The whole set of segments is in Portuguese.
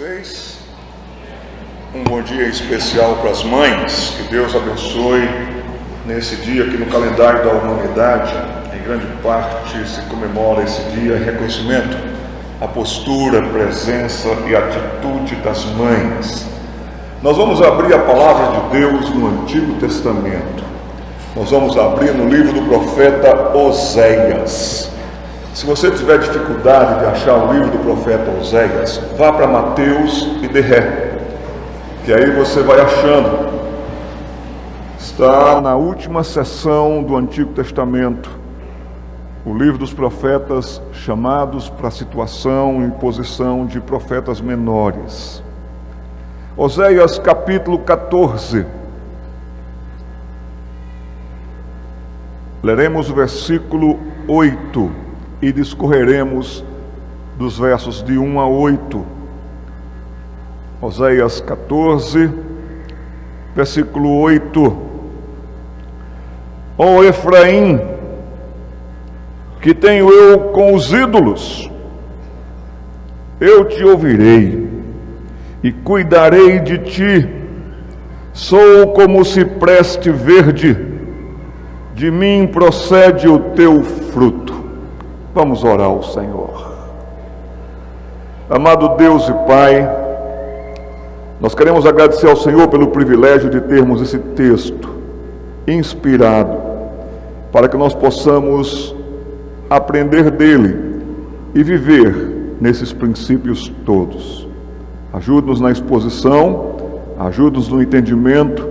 vocês. Um bom dia especial para as mães. Que Deus abençoe nesse dia que no calendário da humanidade, em grande parte, se comemora esse dia em reconhecimento à postura, presença e atitude das mães. Nós vamos abrir a palavra de Deus no Antigo Testamento. Nós vamos abrir no livro do profeta Oséias. Se você tiver dificuldade de achar o livro do profeta Oséias, vá para Mateus e dê ré, que aí você vai achando. Está na última seção do Antigo Testamento, o livro dos profetas chamados para a situação e posição de profetas menores. Oséias capítulo 14. Leremos o versículo 8 e discorreremos dos versos de 1 a 8. Oséias 14, versículo 8. Ó Efraim, que tenho eu com os ídolos, eu te ouvirei e cuidarei de ti. Sou como o cipreste verde, de mim procede o teu fruto. Vamos orar ao Senhor. Amado Deus e Pai, nós queremos agradecer ao Senhor pelo privilégio de termos esse texto inspirado, para que nós possamos aprender dele e viver nesses princípios todos. Ajude-nos na exposição, ajude-nos no entendimento,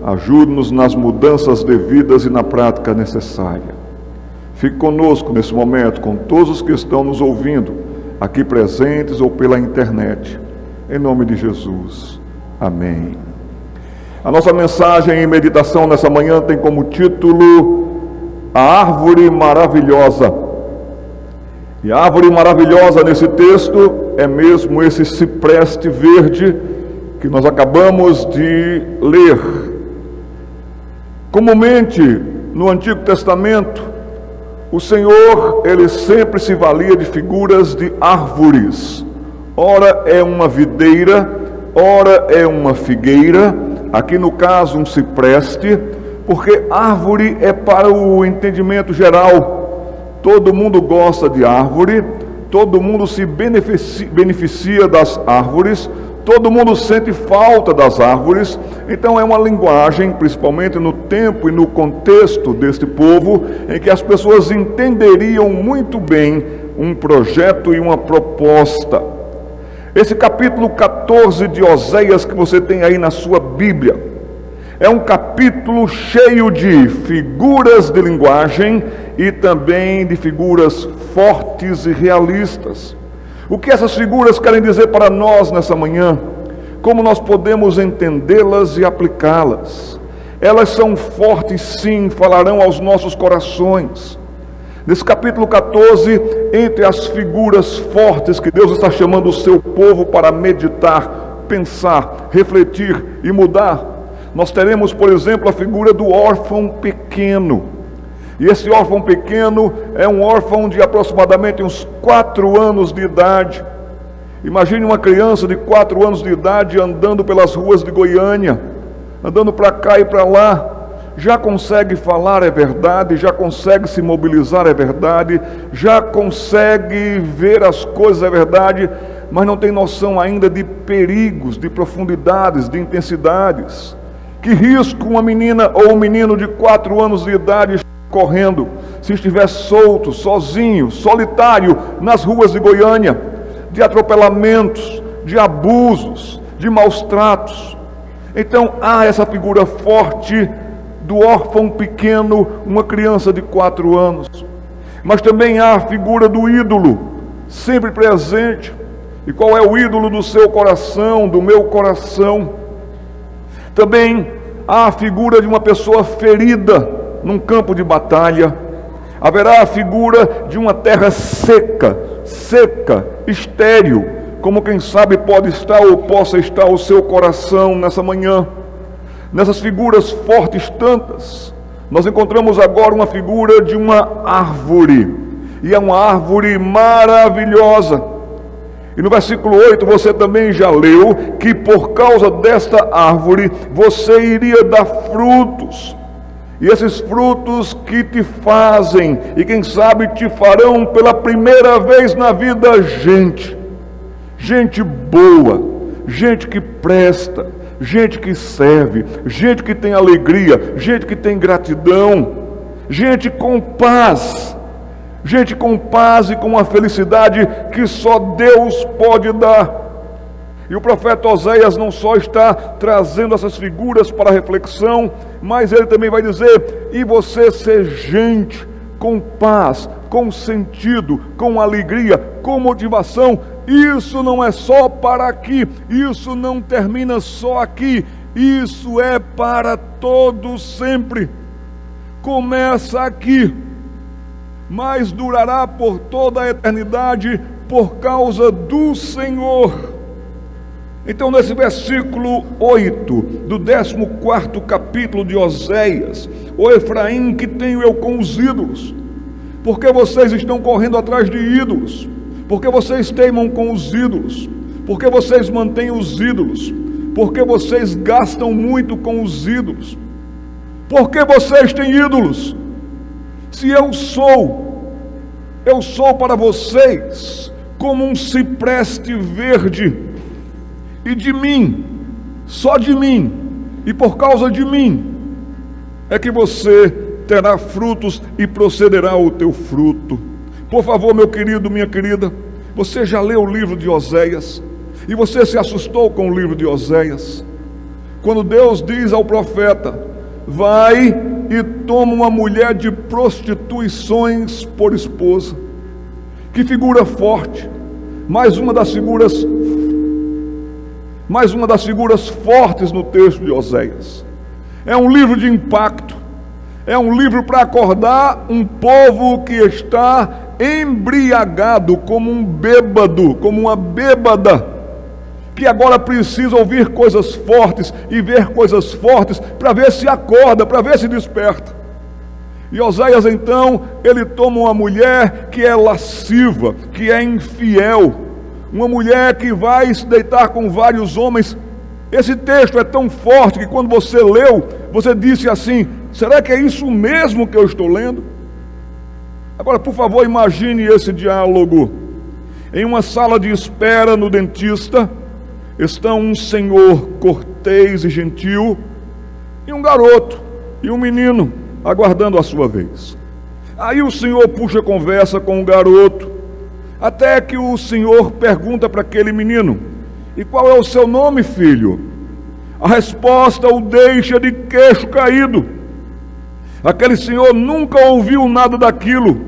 ajude-nos nas mudanças devidas e na prática necessária. Fique conosco nesse momento, com todos os que estão nos ouvindo, aqui presentes ou pela internet. Em nome de Jesus. Amém. A nossa mensagem e meditação nessa manhã tem como título A Árvore Maravilhosa. E a árvore maravilhosa nesse texto é mesmo esse cipreste verde que nós acabamos de ler. Comumente, no Antigo Testamento, o Senhor, ele sempre se valia de figuras de árvores. Ora é uma videira, ora é uma figueira, aqui no caso um cipreste, porque árvore é para o entendimento geral. Todo mundo gosta de árvore, todo mundo se beneficia das árvores, todo mundo sente falta das árvores. Então é uma linguagem, principalmente no tempo e no contexto deste povo, em que as pessoas entenderiam muito bem um projeto e uma proposta. Esse capítulo 14 de Oséias que você tem aí na sua Bíblia, é um capítulo cheio de figuras de linguagem e também de figuras fortes e realistas. O que essas figuras querem dizer para nós nessa manhã? Como nós podemos entendê-las e aplicá-las? Elas são fortes, sim, falarão aos nossos corações. Nesse capítulo 14, entre as figuras fortes que Deus está chamando o seu povo para meditar, pensar, refletir e mudar, nós teremos, por exemplo, a figura do órfão pequeno. E esse órfão pequeno é um órfão de aproximadamente uns 4 anos de idade. Imagine uma criança de 4 anos de idade andando pelas ruas de Goiânia, andando para cá e para lá. Já consegue falar, é verdade, já consegue se mobilizar, é verdade, já consegue ver as coisas, é verdade, mas não tem noção ainda de perigos, de profundidades, de intensidades. Que risco uma menina ou um menino de 4 anos de idade correndo, se estiver solto, sozinho, solitário, nas ruas de Goiânia, de atropelamentos, de abusos, de maus tratos. Então há essa figura forte do órfão pequeno, uma criança de 4 anos. Mas também há a figura do ídolo, sempre presente. E qual é o ídolo do seu coração, do meu coração? Também há a figura de uma pessoa ferida num campo de batalha. Haverá a figura de uma terra seca, estéril, como quem sabe pode estar ou possa estar o seu coração nessa manhã. Nessas figuras fortes tantas, nós encontramos agora uma figura de uma árvore, e é uma árvore maravilhosa. E no versículo 8 você também já leu que por causa desta árvore você iria dar frutos. E esses frutos que te fazem, e quem sabe te farão pela primeira vez na vida gente boa, gente que presta, gente que serve, gente que tem alegria, gente que tem gratidão, gente com paz e com uma felicidade que só Deus pode dar. E o profeta Oséias não só está trazendo essas figuras para a reflexão, mas ele também vai dizer: e você ser gente com paz, com sentido, com alegria, com motivação. Isso não é só para aqui, isso não termina só aqui, isso é para todo sempre. Começa aqui, mas durará por toda a eternidade por causa do Senhor. Então, nesse versículo 8 do 14º capítulo de Oséias: ó Efraim, que tenho eu com os ídolos? Porque vocês estão correndo atrás de ídolos? Porque vocês teimam com os ídolos? Porque vocês mantêm os ídolos? Porque vocês gastam muito com os ídolos? Porque vocês têm ídolos? Se eu sou para vocês como um cipreste verde, e de mim, só de mim, e por causa de mim, é que você terá frutos e procederá o teu fruto. Por favor, meu querido, minha querida, você já leu o livro de Oséias? E você se assustou com o livro de Oséias? Quando Deus diz ao profeta: vai e toma uma mulher de prostituições por esposa. Que figura forte! Mais uma das figuras fortes no texto de Oséias. É um livro de impacto, é um livro para acordar um povo que está embriagado como um bêbado, como uma bêbada, que agora precisa ouvir coisas fortes e ver coisas fortes para ver se acorda, para ver se desperta. E Oséias então, ele toma uma mulher que é lasciva, que é infiel, uma mulher que vai se deitar com vários homens. Esse texto é tão forte que quando você leu, você disse assim: será que é isso mesmo que eu estou lendo? Agora, por favor, imagine esse diálogo. Em uma sala de espera no dentista, estão um senhor cortês e gentil, e um garoto, e um menino, aguardando a sua vez. Aí o senhor puxa conversa com o garoto, até que o senhor pergunta para aquele menino: e qual é o seu nome, filho? A resposta o deixa de queixo caído. Aquele senhor nunca ouviu nada daquilo,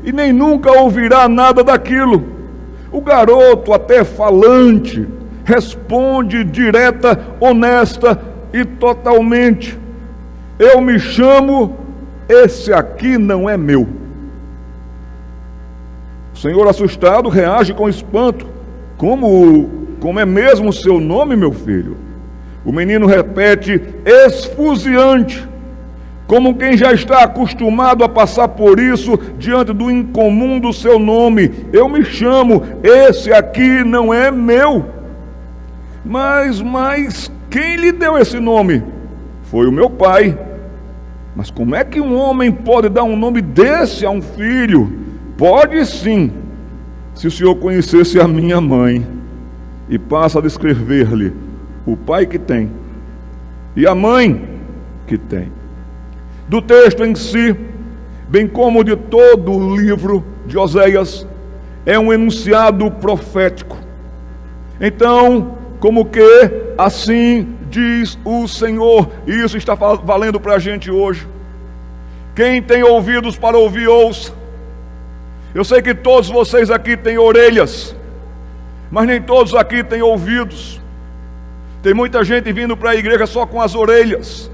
e nem nunca ouvirá nada daquilo. O garoto, até falante, responde direta, honesta e totalmente: eu me chamo, esse aqui não é meu. O senhor, assustado, reage com espanto: como é mesmo o seu nome, meu filho? O menino repete, esfuziante, como quem já está acostumado a passar por isso diante do incomum do seu nome: eu me chamo, esse aqui não é meu. Mas quem lhe deu esse nome? Foi o meu pai. Mas como é que um homem pode dar um nome desse a um filho? Pode sim, se o senhor conhecesse a minha mãe. E passa a descrever-lhe o pai que tem e a mãe que tem. Do texto em si, bem como de todo o livro de Oséias, é um enunciado profético. Então, como que assim diz o Senhor, e isso está valendo para a gente hoje. Quem tem ouvidos para ouvir, ouça. Eu sei que todos vocês aqui têm orelhas, mas nem todos aqui têm ouvidos. Tem muita gente vindo para a igreja só com as orelhas,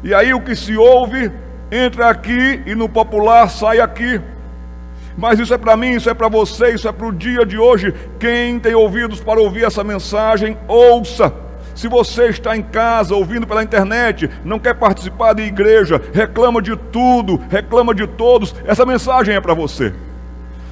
e aí o que se ouve entra aqui e no popular sai aqui. Mas isso é para mim, isso é para você, isso é para o dia de hoje. Quem tem ouvidos para ouvir essa mensagem, ouça. Se você está em casa, ouvindo pela internet, não quer participar de igreja, reclama de tudo, reclama de todos, essa mensagem é para você.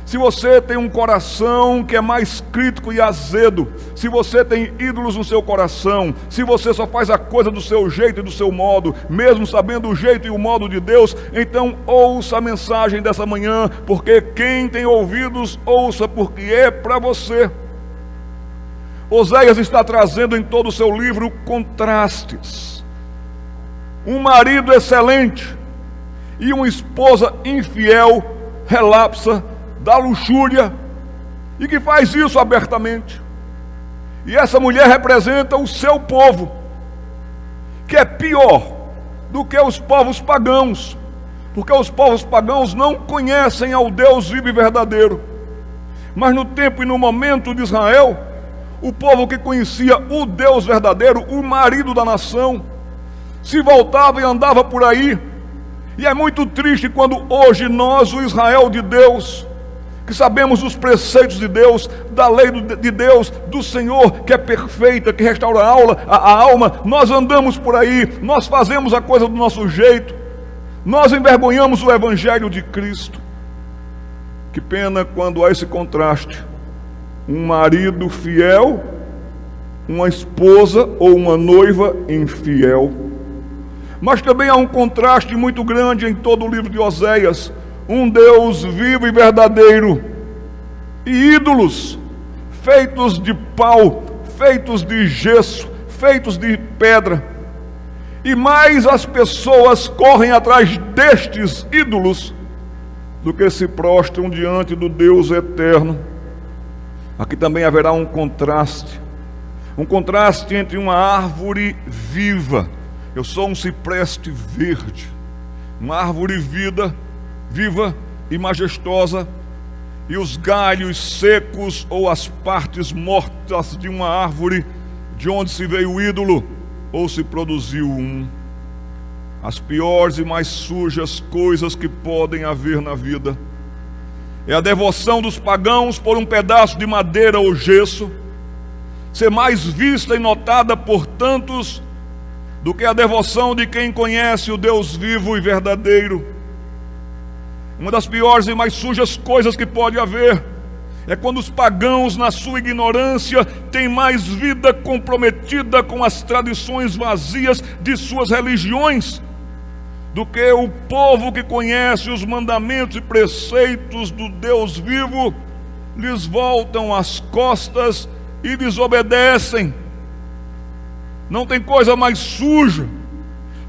Se você tem um coração que é mais crítico e azedo, se você tem ídolos no seu coração, se você só faz a coisa do seu jeito e do seu modo, mesmo sabendo o jeito e o modo de Deus, então ouça a mensagem dessa manhã, porque quem tem ouvidos, ouça, porque é para você. Oséias está trazendo em todo o seu livro contrastes. Um marido excelente e uma esposa infiel, relapsa, da luxúria, e que faz isso abertamente. E essa mulher representa o seu povo, que é pior do que os povos pagãos, porque os povos pagãos não conhecem ao Deus vivo e verdadeiro. Mas no tempo e no momento de Israel, o povo que conhecia o Deus verdadeiro, o marido da nação, se voltava e andava por aí. E é muito triste quando hoje nós, o Israel de Deus, que sabemos os preceitos de Deus, da lei de Deus, do Senhor, que é perfeita, que restaura a alma, nós andamos por aí, nós fazemos a coisa do nosso jeito, nós envergonhamos o Evangelho de Cristo. Que pena quando há esse contraste, um marido fiel, uma esposa ou uma noiva infiel. Mas também há um contraste muito grande em todo o livro de Oséias, um Deus vivo e verdadeiro, e ídolos feitos de pau, feitos de gesso, feitos de pedra. E mais as pessoas correm atrás destes ídolos do que se prostram diante do Deus eterno. Aqui também haverá um contraste entre uma árvore viva. Eu sou um cipreste verde, uma árvore viva e majestosa, e os galhos secos ou as partes mortas de uma árvore de onde se veio o ídolo ou se produziu um. As piores e mais sujas coisas que podem haver na vida é a devoção dos pagãos por um pedaço de madeira ou gesso, ser mais vista e notada por tantos do que a devoção de quem conhece o Deus vivo e verdadeiro. Uma das piores e mais sujas coisas que pode haver é quando os pagãos, na sua ignorância, têm mais vida comprometida com as tradições vazias de suas religiões do que o povo que conhece os mandamentos e preceitos do Deus vivo, lhes voltam as costas e desobedecem. Não tem coisa mais suja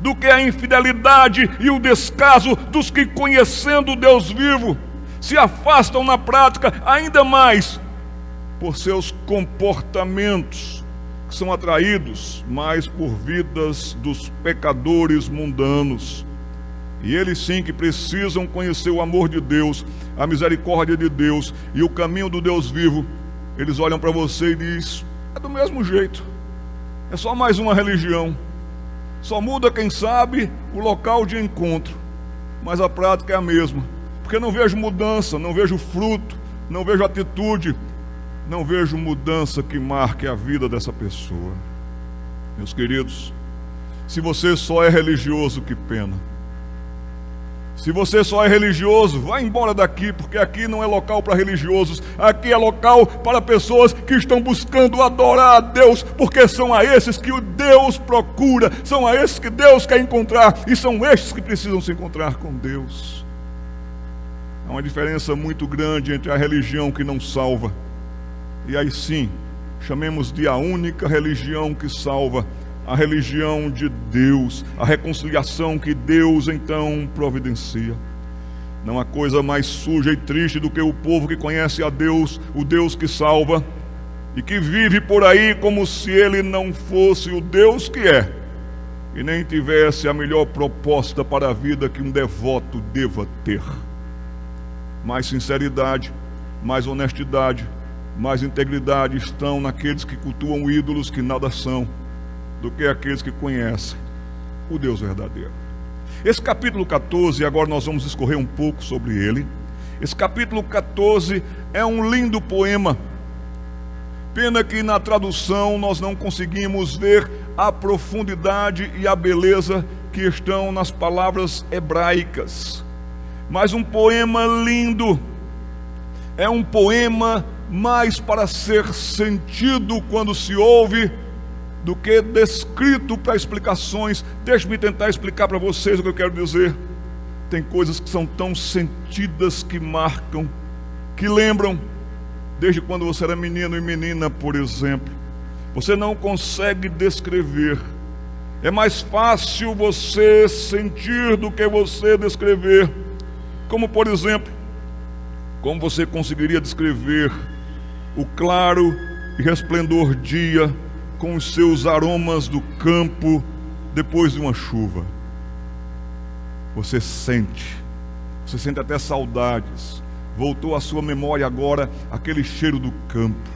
do que a infidelidade e o descaso dos que, conhecendo o Deus vivo, se afastam na prática ainda mais por seus comportamentos, que são atraídos mais por vidas dos pecadores mundanos. E eles sim que precisam conhecer o amor de Deus, a misericórdia de Deus e o caminho do Deus vivo. Eles olham para você e dizem: é do mesmo jeito, é só mais uma religião. Só muda, quem sabe, o local de encontro, mas a prática é a mesma, porque não vejo mudança, não vejo fruto, não vejo atitude, não vejo mudança que marque a vida dessa pessoa. Meus queridos, se você só é religioso, que pena. Se você só é religioso, vá embora daqui, porque aqui não é local para religiosos, aqui é local para pessoas que estão buscando adorar a Deus, porque são a esses que o Deus procura, são a esses que Deus quer encontrar, e são estes que precisam se encontrar com Deus. Há uma diferença muito grande entre a religião que não salva, e aí sim, chamemos de a única religião que salva, a religião de Deus, a reconciliação que Deus então providencia. Não há coisa mais suja e triste do que o povo que conhece a Deus, o Deus que salva, e que vive por aí como se ele não fosse o Deus que é, e nem tivesse a melhor proposta para a vida que um devoto deva ter. Mais sinceridade, mais honestidade, mais integridade estão naqueles que cultuam ídolos que nada são, do que aqueles que conhecem o Deus verdadeiro. Esse capítulo 14, agora nós vamos discorrer um pouco sobre ele. Esse capítulo 14 é um lindo poema. Pena que na tradução nós não conseguimos ver a profundidade e a beleza que estão nas palavras hebraicas. Mas um poema lindo, é um poema mais para ser sentido quando se ouve do que descrito para explicações. Deixe-me tentar explicar para vocês o que eu quero dizer. Tem coisas que são tão sentidas que marcam, que lembram desde quando você era menino e menina, por exemplo. Você não consegue descrever. É mais fácil você sentir do que você descrever. Como, por exemplo, como você conseguiria descrever o claro e resplendor dia com os seus aromas do campo depois de uma chuva? Você sente até saudades. Voltou à sua memória agora aquele cheiro do campo,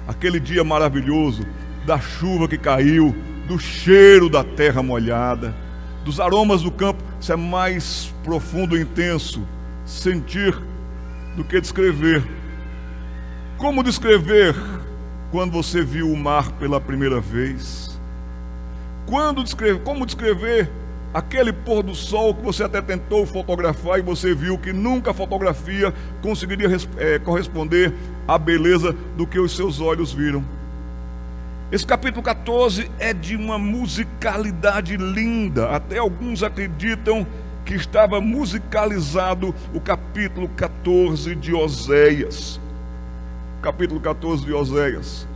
aquele dia maravilhoso, da chuva que caiu, do cheiro da terra molhada, dos aromas do campo. Isso é mais profundo e intenso, sentir, do que descrever. Como descrever quando você viu o mar pela primeira vez? Como descrever aquele pôr do sol que você até tentou fotografar e você viu que nunca a fotografia conseguiria corresponder à beleza do que os seus olhos viram? Esse capítulo 14 é de uma musicalidade linda. Até alguns acreditam que estava musicalizado o capítulo 14 de Oséias. O capítulo 14 de Oséias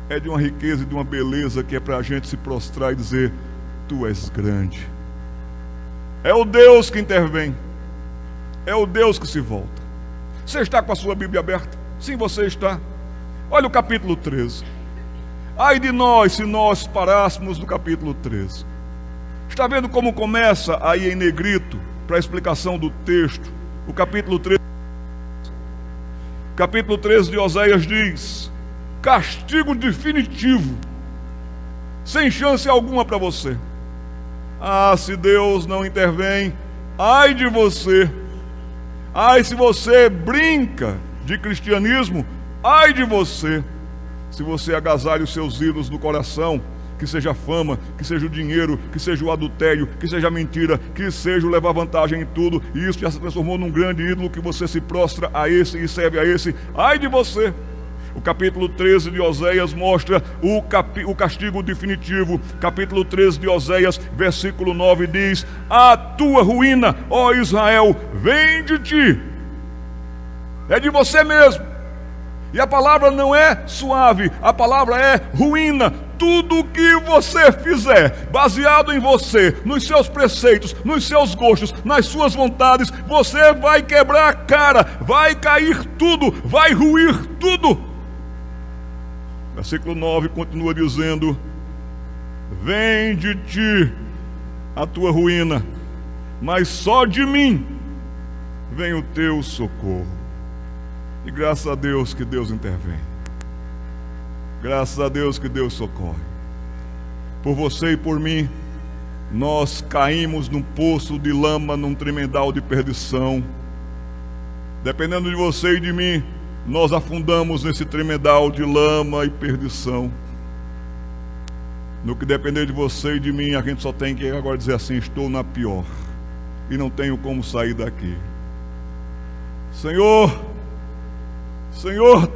é de uma riqueza e de uma beleza que é para a gente se prostrar e dizer: Tu és grande. É o Deus que intervém, é o Deus que se volta. Você está com a sua Bíblia aberta? Sim, você está. Olha o capítulo 13. Ai de nós se nós parássemos no capítulo 13. Está vendo como começa aí em negrito, para a explicação do texto, o capítulo 13? Capítulo 13 de Oséias diz: castigo definitivo, sem chance alguma para você. Ah, se Deus não intervém, ai de você. Ai, se você brinca de cristianismo, ai de você. Se você agasalha os seus ídolos no coração, que seja a fama, que seja o dinheiro, que seja o adultério, que seja a mentira, que seja o levar vantagem em tudo, e isso já se transformou num grande ídolo que você se prostra a esse e serve a esse, ai de você. O capítulo 13 de Oséias mostra o castigo definitivo. Capítulo 13 de Oséias, versículo 9 diz: a tua ruína, ó Israel, vem de ti. É de você mesmo. E a palavra não é suave, a palavra é ruína. Tudo que você fizer, baseado em você, nos seus preceitos, nos seus gostos, nas suas vontades, você vai quebrar a cara, vai cair tudo, vai ruir tudo. Versículo 9 continua dizendo: vem de ti a tua ruína, mas só de mim vem o teu socorro. E graças a Deus que Deus intervém. Graças a Deus que Deus socorre. Por você e por mim, nós caímos num poço de lama, num tremendal de perdição. Dependendo de você e de mim, nós afundamos nesse tremendal de lama e perdição. No que depender de você e de mim, a gente só tem que agora dizer assim: estou na pior e não tenho como sair daqui. Senhor,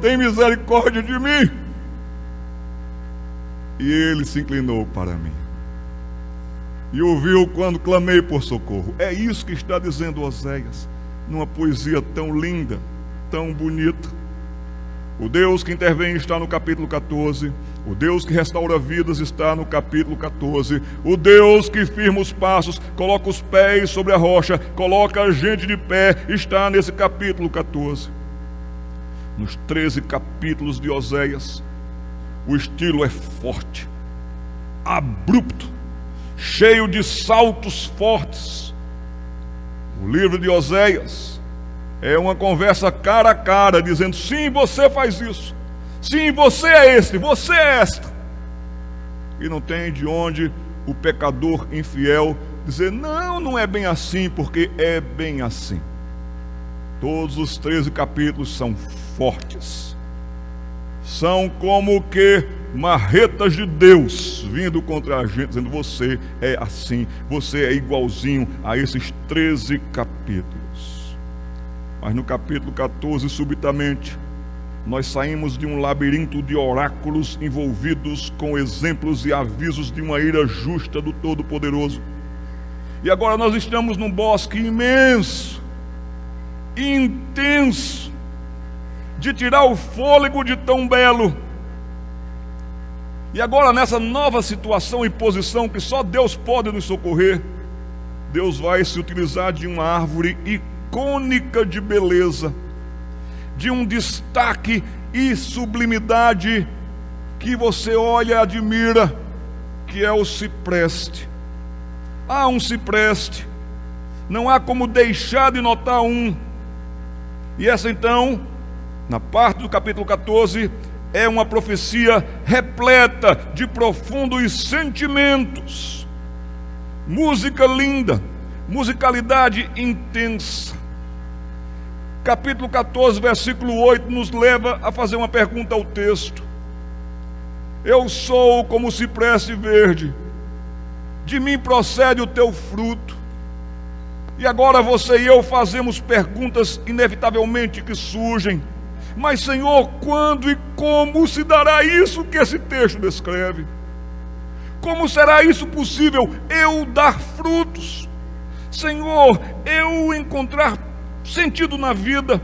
tem misericórdia de mim. E Ele se inclinou para mim e ouviu quando clamei por socorro. É isso que está dizendo Oséias, numa poesia tão linda, tão bonita. O Deus que intervém está no capítulo 14. O Deus que restaura vidas está no capítulo 14. O Deus que firma os passos, coloca os pés sobre a rocha, coloca a gente de pé, está nesse capítulo 14. Nos 13 capítulos de Oséias, o estilo é forte, abrupto, cheio de saltos fortes. O livro de Oséias é uma conversa cara a cara, dizendo: sim, você faz isso, sim, você é este, você é esta. E não tem de onde o pecador infiel dizer: não é bem assim, porque é bem assim. Todos os 13 capítulos são fortes. São como que marretas de Deus vindo contra a gente, dizendo: você é assim, você é igualzinho a esses 13 capítulos. Mas no capítulo 14, subitamente, nós saímos de um labirinto de oráculos envolvidos com exemplos e avisos de uma ira justa do Todo-Poderoso. E agora nós estamos num bosque imenso, intenso, de tirar o fôlego de tão belo. E agora, nessa nova situação e posição que só Deus pode nos socorrer, Deus vai se utilizar de uma árvore icônica de beleza, de um destaque e sublimidade que você olha e admira, que é o cipreste. Há um cipreste, não há como deixar de notar um. E essa então, na parte do capítulo 14, é uma profecia repleta de profundos sentimentos, música linda, musicalidade intensa. Capítulo 14, versículo 8, nos leva a fazer uma pergunta ao texto. Eu sou como o cipreste verde, de mim procede o teu fruto. E agora você e eu fazemos perguntas inevitavelmente que surgem. Mas, Senhor, quando e como se dará isso que esse texto descreve? Como será isso possível, eu dar frutos? Senhor, eu encontrar sentido na vida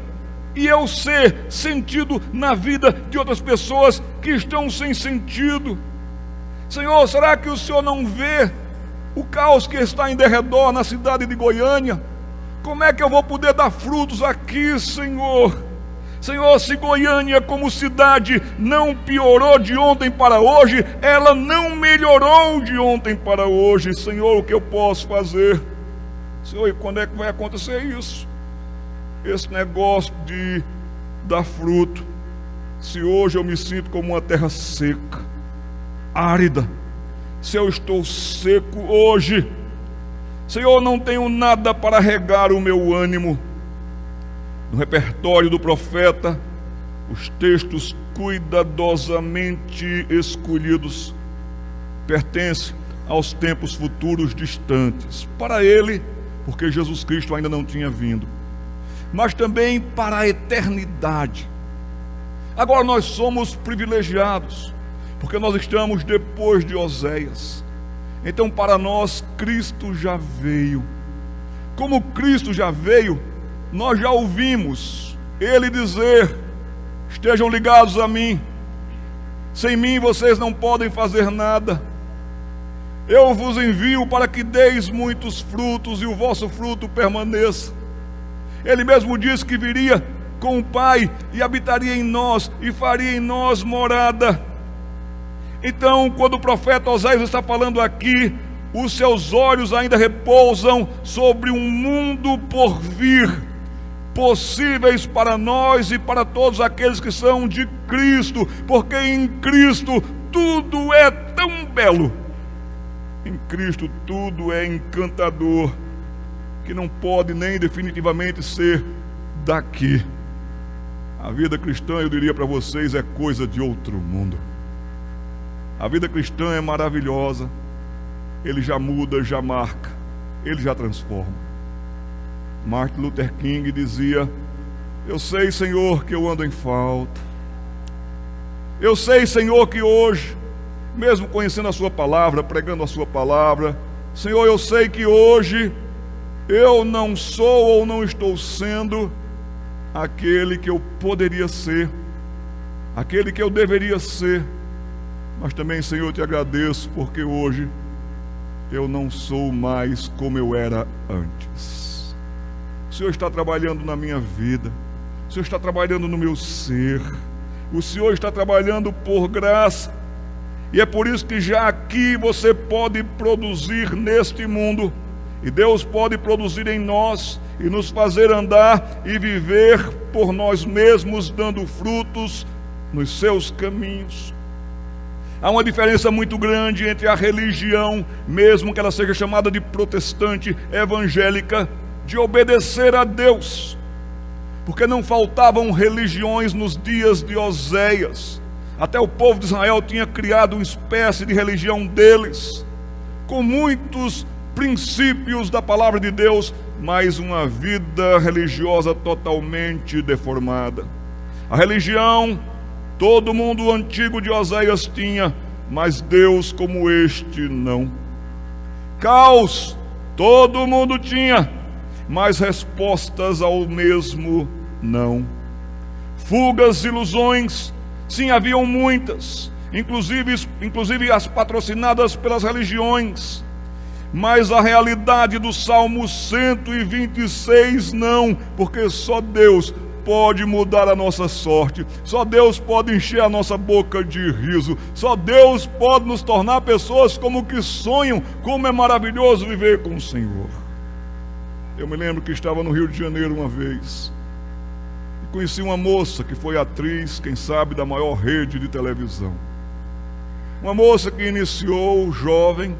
e eu ser sentido na vida de outras pessoas que estão sem sentido. Senhor, será que o Senhor não vê o caos que está em derredor na cidade de Goiânia? Como é que eu vou poder dar frutos aqui, Senhor? Senhor, se Goiânia como cidade não piorou de ontem para hoje, ela não melhorou de ontem para hoje. Senhor, o que eu posso fazer? Senhor, e quando é que vai acontecer isso? Esse negócio de dar fruto. Se hoje eu me sinto como uma terra seca, árida, se eu estou seco hoje, Senhor, não tenho nada para regar o meu ânimo. No repertório do profeta, os textos cuidadosamente escolhidos pertencem aos tempos futuros distantes. Para ele, porque Jesus Cristo ainda não tinha vindo, mas também para a eternidade. Agora nós somos privilegiados, porque nós estamos depois de Oséias. Então para nós Cristo já veio. Como Cristo já veio, nós já ouvimos Ele dizer: estejam ligados a mim, sem mim vocês não podem fazer nada. Eu vos envio para que deis muitos frutos e o vosso fruto permaneça. Ele mesmo disse que viria com o Pai e habitaria em nós e faria em nós morada. Então, quando o profeta Oséias está falando aqui, os seus olhos ainda repousam sobre um mundo por vir, possíveis para nós e para todos aqueles que são de Cristo, porque em Cristo tudo é tão belo, em Cristo tudo é encantador, que não pode nem definitivamente ser daqui. A vida cristã, eu diria para vocês, é coisa de outro mundo. A vida cristã é maravilhosa. Ele já muda, já marca, ele já transforma. Martin Luther King dizia: eu sei, Senhor, que eu ando em falta. Eu sei, Senhor, que hoje, mesmo conhecendo a sua palavra, pregando a sua palavra, Senhor, eu sei que hoje eu não sou ou não estou sendo aquele que eu poderia ser, aquele que eu deveria ser. Mas também, Senhor, eu te agradeço porque hoje eu não sou mais como eu era antes. O Senhor está trabalhando na minha vida, o Senhor está trabalhando no meu ser, o Senhor está trabalhando por graça, e é por isso que já aqui você pode produzir neste mundo, e Deus pode produzir em nós, e nos fazer andar e viver por nós mesmos, dando frutos nos seus caminhos. Há uma diferença muito grande entre a religião, mesmo que ela seja chamada de protestante, evangélica, de obedecer a Deus, porque não faltavam religiões nos dias de Oséias. Até o povo de Israel tinha criado uma espécie de religião deles, com muitos princípios da palavra de Deus, mas uma vida religiosa totalmente deformada. A religião, todo mundo antigo de Oséias tinha, mas Deus como este não. Caos, todo mundo tinha, mas respostas ao mesmo não. Fugas, ilusões, sim, haviam muitas, inclusive as patrocinadas pelas religiões, mas a realidade do Salmo 126 não, porque só Deus pode mudar a nossa sorte, só Deus pode encher a nossa boca de riso, só Deus pode nos tornar pessoas como que sonham, como é maravilhoso viver com o Senhor. Eu me lembro que estava no Rio de Janeiro uma vez, e conheci uma moça que foi atriz, quem sabe, da maior rede de televisão. Uma moça que iniciou jovem,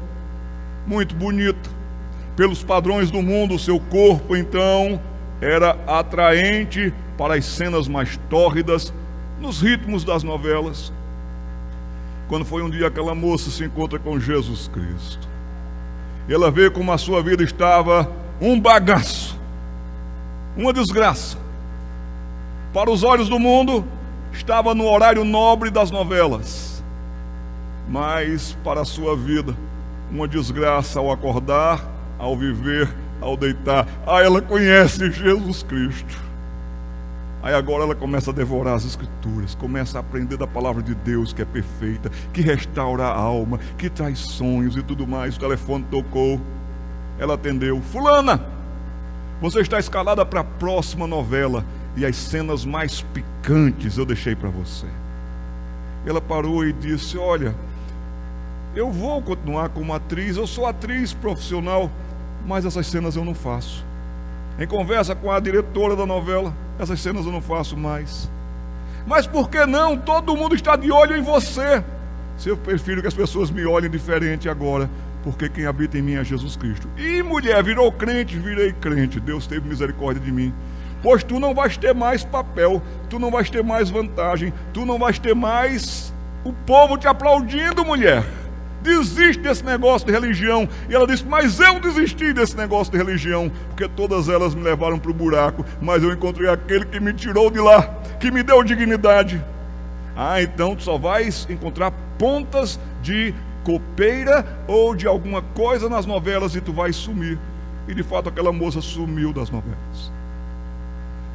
muito bonita, pelos padrões do mundo, o seu corpo então era atraente para as cenas mais tórridas, nos ritmos das novelas. Quando foi um dia, aquela moça se encontra com Jesus Cristo, e ela vê como a sua vida estava um bagaço, uma desgraça. Para os olhos do mundo, estava no horário nobre das novelas, mas para a sua vida, uma desgraça ao acordar, ao viver, ao deitar. Ela conhece Jesus Cristo. Aí agora ela começa a devorar as Escrituras, começa a aprender da palavra de Deus, que é perfeita, que restaura a alma, que traz sonhos e tudo mais. O telefone tocou, ela atendeu. Fulana, você está escalada para a próxima novela, e as cenas mais picantes eu deixei para você. Ela parou e disse: olha, eu vou continuar como atriz, eu sou atriz profissional, mas essas cenas eu não faço. Em conversa com a diretora da novela, essas cenas eu não faço mais. Mas por que não? Todo mundo está de olho em você. Se eu prefiro que as pessoas me olhem diferente agora, porque quem habita em mim é Jesus Cristo. E mulher, virou crente, virei crente. Deus teve misericórdia de mim. Pois tu não vais ter mais papel, tu não vais ter mais vantagem, tu não vais ter mais o povo te aplaudindo, mulher. Desiste desse negócio de religião. E ela disse: mas eu desisti desse negócio de religião, porque todas elas me levaram para o buraco, mas eu encontrei aquele que me tirou de lá, que me deu dignidade. Ah, então tu só vais encontrar pontas de copeira ou de alguma coisa nas novelas e tu vais sumir. E de fato aquela moça sumiu das novelas.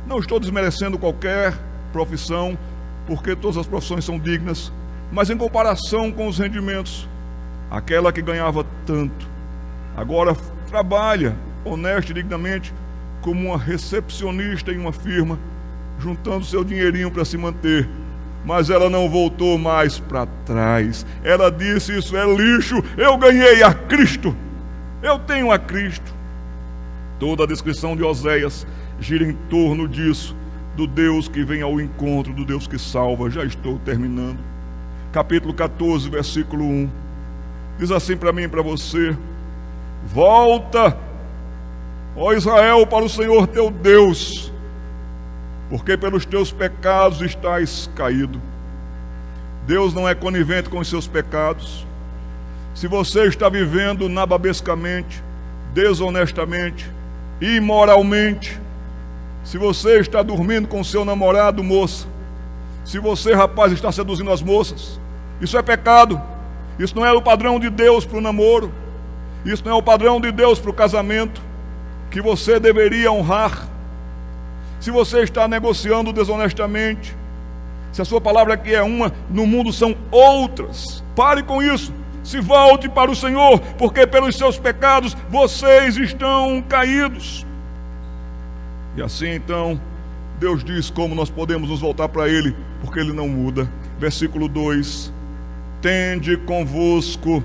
Não estou desmerecendo qualquer profissão, porque todas as profissões são dignas, mas em comparação com os rendimentos, aquela que ganhava tanto, agora trabalha honesta e dignamente como uma recepcionista em uma firma, juntando seu dinheirinho para se manter. Mas ela não voltou mais para trás. Ela disse: isso é lixo, eu ganhei a Cristo, eu tenho a Cristo. Toda a descrição de Oséias gira em torno disso, do Deus que vem ao encontro, do Deus que salva. Já estou terminando. Capítulo 14, versículo 1. Diz assim para mim e para você: volta, ó Israel, para o Senhor teu Deus, porque pelos teus pecados estás caído. Deus não é conivente com os seus pecados. Se você está vivendo nababescamente, desonestamente, imoralmente, se você está dormindo com seu namorado, moça, se você, rapaz, está seduzindo as moças, isso é pecado. Isso não é o padrão de Deus para o namoro. Isso não é o padrão de Deus para o casamento, que você deveria honrar. Se você está negociando desonestamente, se a sua palavra aqui é uma, no mundo são outras. Pare com isso. Se volte para o Senhor, porque pelos seus pecados vocês estão caídos. E assim então, Deus diz como nós podemos nos voltar para Ele, porque Ele não muda. Versículo 2: tende convosco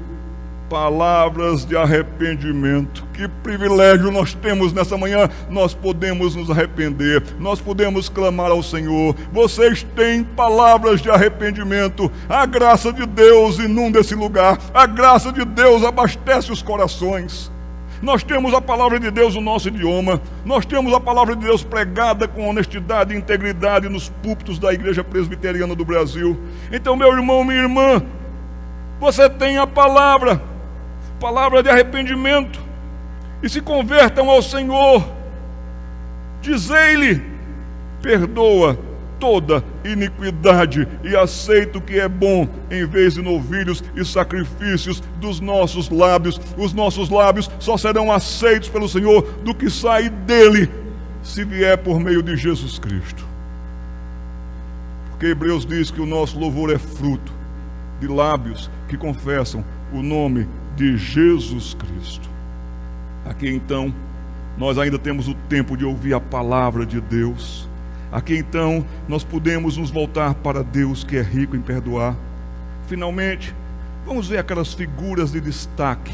palavras de arrependimento. Que privilégio nós temos nessa manhã. Nós podemos nos arrepender, nós podemos clamar ao Senhor. Vocês têm palavras de arrependimento. A graça de Deus inunda esse lugar, a graça de Deus abastece os corações. Nós temos a palavra de Deus no nosso idioma, nós temos a palavra de Deus pregada com honestidade e integridade nos púlpitos da Igreja Presbiteriana do Brasil. Então, meu irmão, minha irmã, você tem a palavra de arrependimento. e se convertam ao Senhor. Dizei-lhe: perdoa toda iniquidade e aceita o que é bom, em vez de novilhos e sacrifícios dos nossos lábios. Os nossos lábios só serão aceitos pelo Senhor do que sai dele, se vier por meio de Jesus Cristo. Porque Hebreus diz que o nosso louvor é fruto de lábios que confessam o nome de Jesus Cristo. Aqui então, nós ainda temos o tempo de ouvir a palavra de Deus. Aqui então, nós podemos nos voltar para Deus, que é rico em perdoar. Finalmente, vamos ver aquelas figuras de destaque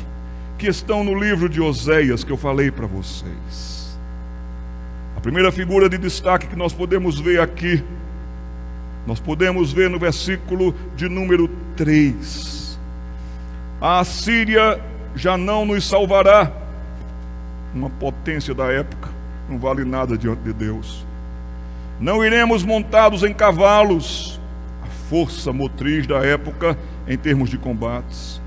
que estão no livro de Oséias, que eu falei para vocês. A primeira figura de destaque que nós podemos ver aqui, nós podemos ver no versículo de número 3. A Assíria já não nos salvará. Uma potência da época, não vale nada diante de Deus. Não iremos montados em cavalos, a força motriz da época em termos de combates.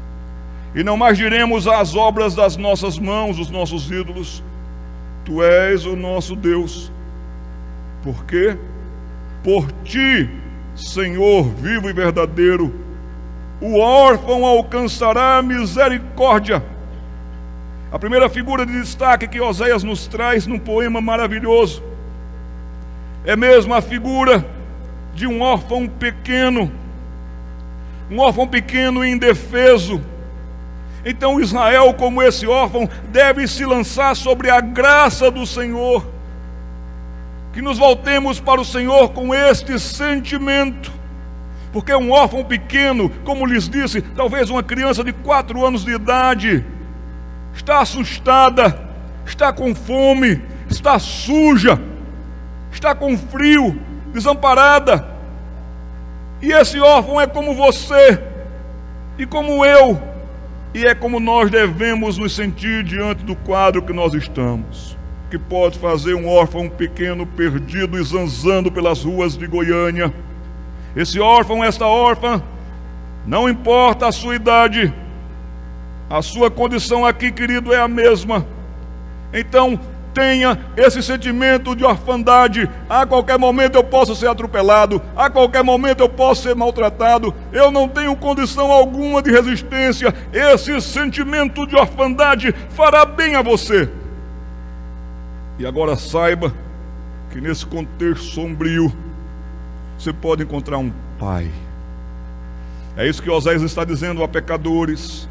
E não mais diremos às obras das nossas mãos, os nossos ídolos: Tu és o nosso Deus. Por quê? Por ti, Senhor vivo e verdadeiro, o órfão alcançará misericórdia. A primeira figura de destaque que Oséias nos traz num poema maravilhoso é mesmo a figura de um órfão pequeno e indefeso. Então Israel, como esse órfão, deve se lançar sobre a graça do Senhor. Que nos voltemos para o Senhor com este sentimento, porque um órfão pequeno, como lhes disse, talvez uma criança de 4 anos de idade, está assustada, está com fome, está suja, está com frio, desamparada. E esse órfão é como você e como eu, e é como nós devemos nos sentir diante do quadro que nós estamos. Que pode fazer um órfão pequeno perdido e zanzando pelas ruas de Goiânia? Esse órfão, esta órfã, não importa a sua idade, a sua condição aqui, querido, é a mesma. Então tenha esse sentimento de orfandade. A qualquer momento eu posso ser atropelado, a qualquer momento eu posso ser maltratado, eu não tenho condição alguma de resistência. Esse sentimento de orfandade fará bem a você. E agora saiba que nesse contexto sombrio você pode encontrar um pai. É isso que Oséias está dizendo a pecadores: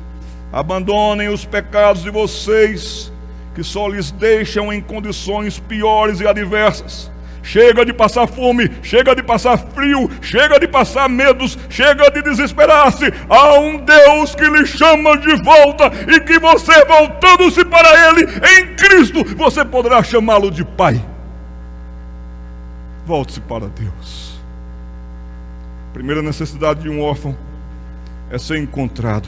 abandonem os pecados de vocês, que só lhes deixam em condições piores e adversas. Chega de passar fome, chega de passar frio, chega de passar medos, chega de desesperar-se. Há um Deus que lhe chama de volta, e que você, voltando-se para Ele em Cristo, você poderá chamá-lo de Pai. Volte-se para Deus. A primeira necessidade de um órfão é ser encontrado,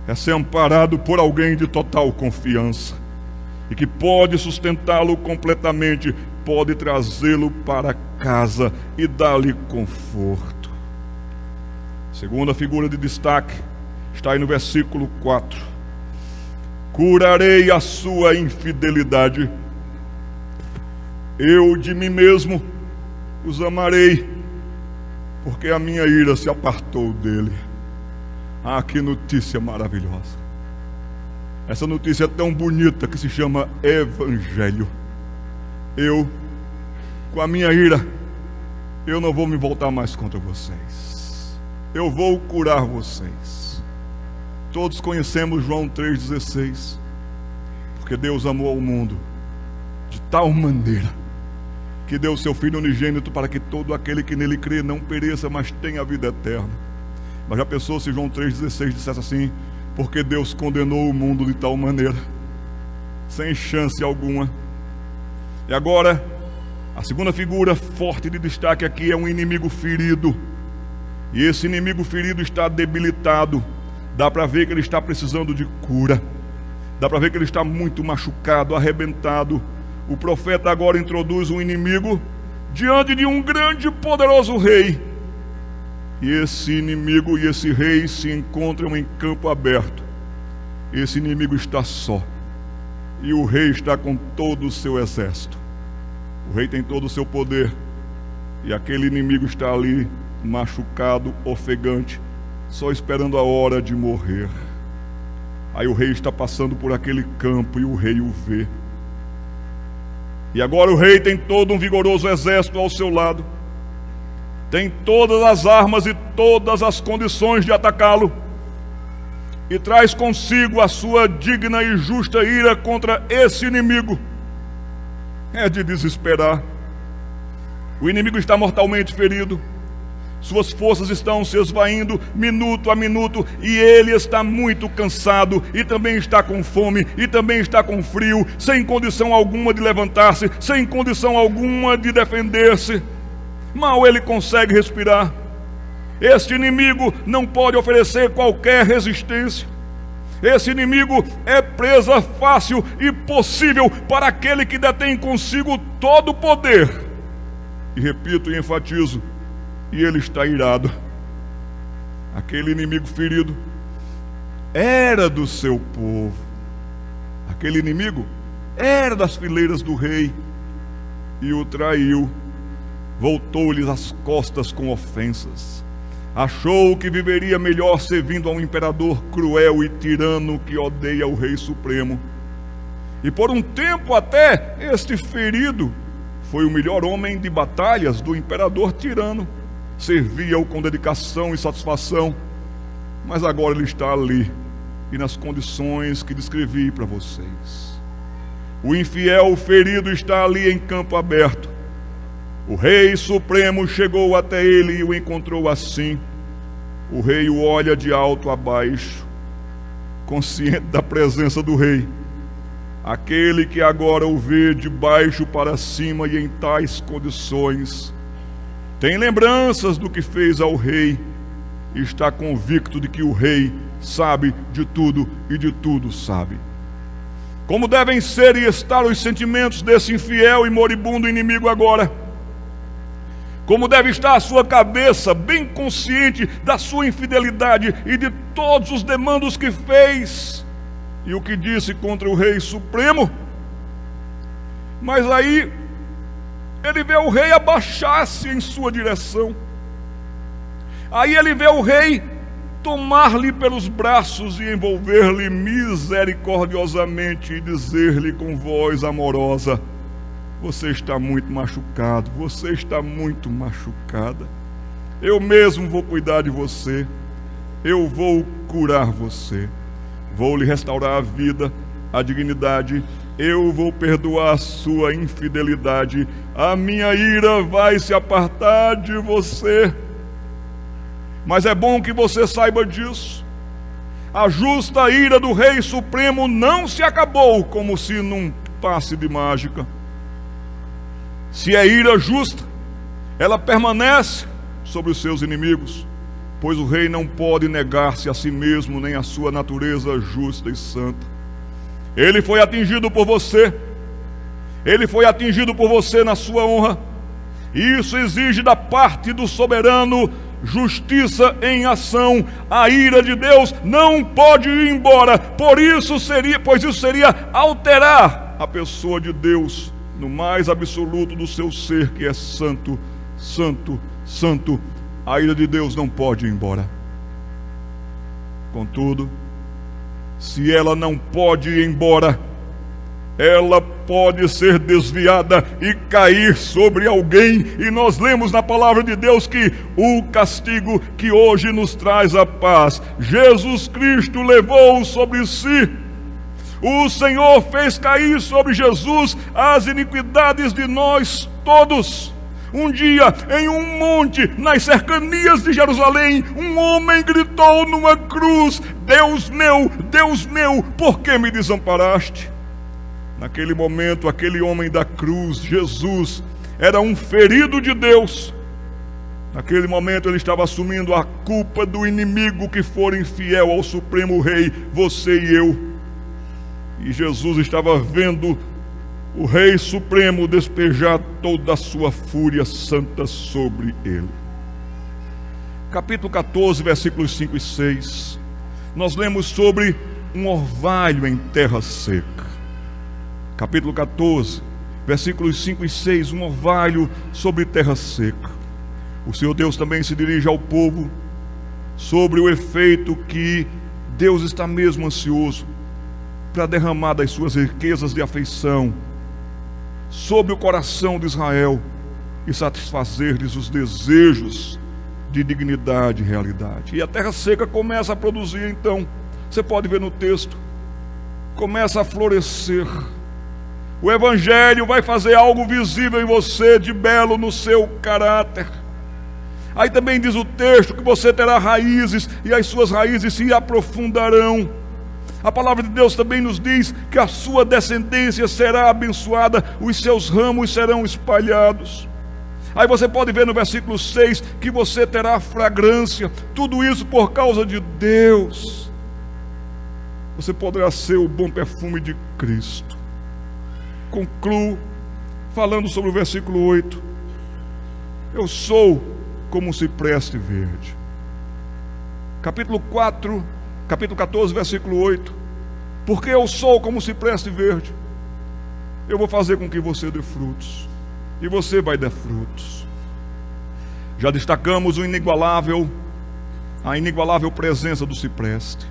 é ser amparado por alguém de total confiança, e que pode sustentá-lo completamente, pode trazê-lo para casa e dar-lhe conforto. Segunda figura de destaque está aí no versículo 4. Curarei a sua infidelidade, eu de mim mesmo os amarei, porque a minha ira se apartou dele. Ah, que notícia maravilhosa! Essa notícia é tão bonita que se chama Evangelho. Eu, com a minha ira, eu não vou me voltar mais contra vocês. Eu vou curar vocês. Todos conhecemos João 3,16. Porque Deus amou ao mundo de tal maneira que deu o seu Filho unigênito para que todo aquele que nele crê não pereça, mas tenha a vida eterna. Mas já pensou se João 3,16 dissesse assim: porque Deus condenou o mundo de tal maneira, sem chance alguma. E agora, a segunda figura forte de destaque aqui é um inimigo ferido. E esse inimigo ferido está debilitado. Dá para ver que ele está precisando de cura. Dá para ver que ele está muito machucado, arrebentado. O profeta agora introduz um inimigo diante de um grande e poderoso rei. E esse inimigo e esse rei se encontram em campo aberto. Esse inimigo está só. e o rei está com todo o seu exército. O rei tem todo o seu poder, e aquele inimigo está ali, machucado, ofegante, só esperando a hora de morrer. Aí o rei está passando por aquele campo e o rei o vê. E agora o rei tem todo um vigoroso exército ao seu lado, tem todas as armas e todas as condições de atacá-lo, e traz consigo a sua digna e justa ira contra esse inimigo. É de desesperar. O inimigo está mortalmente ferido, suas forças estão se esvaindo minuto a minuto, e ele está muito cansado, e também está com fome, e também está com frio, sem condição alguma de levantar-se, sem condição alguma de defender-se. Mal ele consegue respirar. Este inimigo não pode oferecer qualquer resistência. Esse inimigo é presa fácil e possível para aquele que detém consigo todo o poder. E repito e enfatizo, e ele está irado. Aquele inimigo ferido era do seu povo. Aquele inimigo era das fileiras do rei e o traiu. Voltou-lhes as costas com ofensas. Achou que viveria melhor servindo a um imperador cruel e tirano que odeia o rei supremo. E por um tempo até este ferido foi o melhor homem de batalhas do imperador tirano. Servia-o com dedicação e satisfação. Mas agora ele está ali, e nas condições que descrevi para vocês. O infiel ferido está ali em campo aberto. O rei supremo chegou até ele e o encontrou assim. O rei o olha de alto a baixo, consciente da presença do rei. Aquele que agora o vê de baixo para cima e em tais condições, tem lembranças do que fez ao rei e está convicto de que o rei sabe de tudo e de tudo sabe. Como devem ser e estar os sentimentos desse infiel e moribundo inimigo agora? Como deve estar a sua cabeça, bem consciente da sua infidelidade e de todos os demandos que fez e o que disse contra o rei supremo? Mas aí ele vê o rei abaixar-se em sua direção. Aí ele vê o rei tomar-lhe pelos braços e envolver-lhe misericordiosamente e dizer-lhe com voz amorosa: você está muito machucado, você está muito machucada. Eu mesmo vou cuidar de você, eu vou curar você, vou lhe restaurar a vida, a dignidade, eu vou perdoar a sua infidelidade, a minha ira vai se apartar de você. Mas é bom que você saiba disso. A justa ira do Rei Supremo não se acabou como se num passe de mágica. Se é ira justa, ela permanece sobre os seus inimigos, pois o rei não pode negar-se a si mesmo nem a sua natureza justa e santa. Ele foi atingido por você, ele foi atingido por você na sua honra. Isso exige da parte do soberano justiça em ação. A ira de Deus não pode ir embora, pois isso seria alterar a pessoa de Deus no mais absoluto do seu ser, que é santo, santo, santo. A ira de Deus não pode ir embora. Contudo, se ela não pode ir embora, ela pode ser desviada e cair sobre alguém. E nós lemos na palavra de Deus que o castigo que hoje nos traz a paz, Jesus Cristo levou sobre si. O Senhor fez cair sobre Jesus as iniquidades de nós todos. Um dia, em um monte, nas cercanias de Jerusalém, um homem gritou numa cruz: Deus meu, por que me desamparaste? Naquele momento, aquele homem da cruz, Jesus, era um ferido de Deus. Naquele momento ele estava assumindo a culpa do inimigo que for infiel ao Supremo Rei, você e eu. E Jesus estava vendo o Rei Supremo despejar toda a sua fúria santa sobre ele. Capítulo 14, versículos 5 e 6. Nós lemos sobre um orvalho em terra seca. capítulo 14, versículos 5 e 6, um orvalho sobre terra seca. O Senhor Deus também se dirige ao povo sobre o efeito que Deus está mesmo ansioso para derramar das suas riquezas de afeição sobre o coração de Israel e satisfazer-lhes os desejos de dignidade e realidade. E a terra seca começa a produzir, então, você pode ver no texto, começa a florescer. O Evangelho vai fazer algo visível em você, de belo no seu caráter. Aí também diz o texto que você terá raízes, e as suas raízes se aprofundarão. A palavra de Deus também nos diz que a sua descendência será abençoada, os seus ramos serão espalhados. Aí você pode ver no versículo 6 que você terá fragrância, tudo isso por causa de Deus. Você poderá ser o bom perfume de Cristo. Concluo falando sobre o versículo 8. Eu sou como um cipreste verde. Capítulo 14, versículo 8. Porque eu sou como um cipreste verde, eu vou fazer com que você dê frutos, e você vai dar frutos. Já destacamos a inigualável presença do cipreste,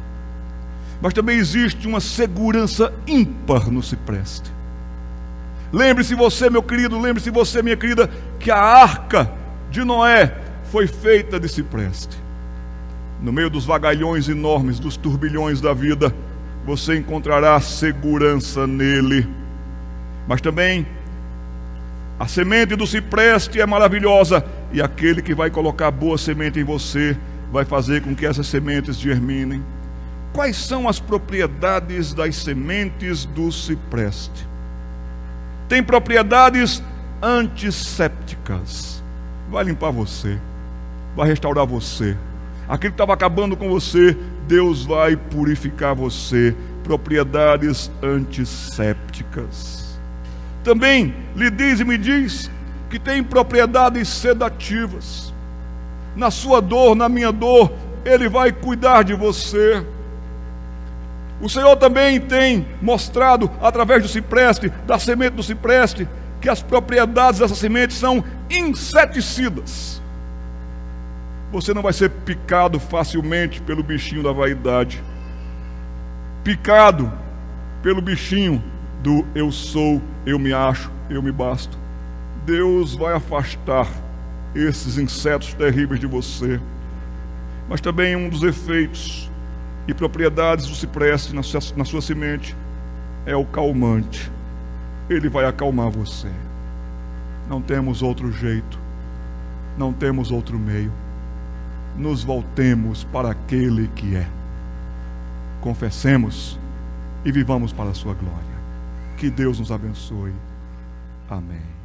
mas também existe uma segurança ímpar no cipreste. Lembre-se você, meu querido, lembre-se você, minha querida, que a arca de Noé foi feita de cipreste. No meio dos vagalhões enormes, dos turbilhões da vida, você encontrará segurança nele. Mas também a semente do cipreste é maravilhosa, e aquele que vai colocar boa semente em você vai fazer com que essas sementes germinem. Quais são as propriedades das sementes do cipreste? Tem propriedades antissépticas. Vai limpar você, vai restaurar você. Aquilo que estava acabando com você, Deus vai purificar você. Propriedades antissépticas. Também lhe diz e me diz que tem propriedades sedativas. Na sua dor, na minha dor, Ele vai cuidar de você. O Senhor também tem mostrado, através do cipreste, da semente do cipreste, que as propriedades dessa semente são inseticidas. Você não vai ser picado facilmente pelo bichinho da vaidade, picado pelo bichinho do eu sou, eu me acho, eu me basto. Deus vai afastar esses insetos terríveis de você. Mas também um dos efeitos e propriedades do cipreste na sua semente é o calmante. Ele vai acalmar você. Não temos outro jeito, não temos outro meio. Nos voltemos para aquele que é. Confessemos e vivamos para a sua glória. Que Deus nos abençoe. Amém.